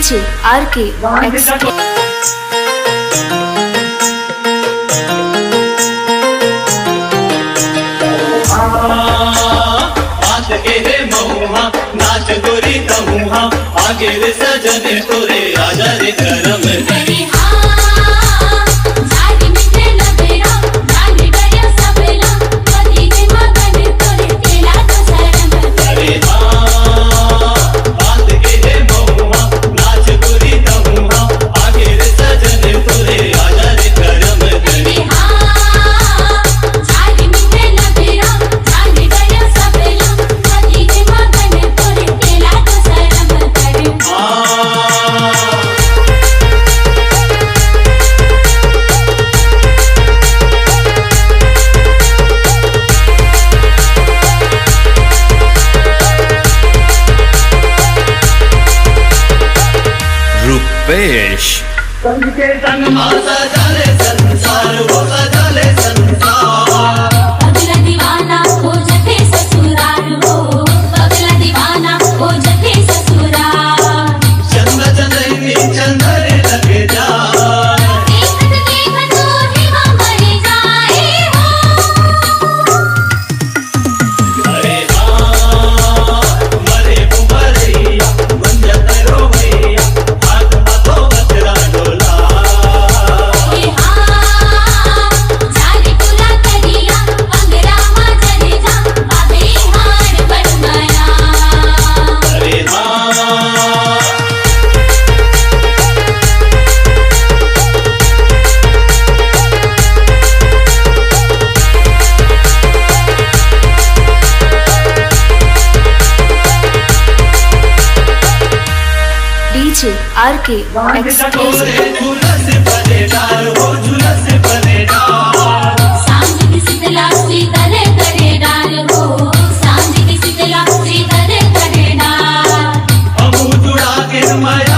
DJ RK XK नाच गोरी तमुहा आगे रे सजने तोरे आजा रे करम अरे हाँ जारी मिठे लबेरा जानी गया सबेला पति के मगन तोरे तेला तो शरम अरे हाँ बात के रे महुआ नाच गोरी तमुहा आगे रे सजने तोरे आजा रे करम अरे हाँ जारी मिठे लबेरा जानी गया सबेला पति के मगन तोरे तेला तो शरम रुपेश संग के संग माता जाले संसार हो सजाले संसार पगला दीवाना हो जते ससुराल हो पगला दीवाना हो जते ससुराल चंद चंदनी चंदरे लगे जा देखत तो हिमा मर जाए हो अरे हाँ मरे बुमरैया मंजत रो भैया हाथ हाथों बचरा डोला हे हाँ जाने तुला करिया अंगरा मा चले जा बाबे हार बनमाया अरे हाँ DJ RK XK झूलस बनेदार हो झूलस बनेदार सांझ की शीतला शीतल करे डाल हो सांझ की शीतला शीतल करे डाल हमू जुड़ा के माया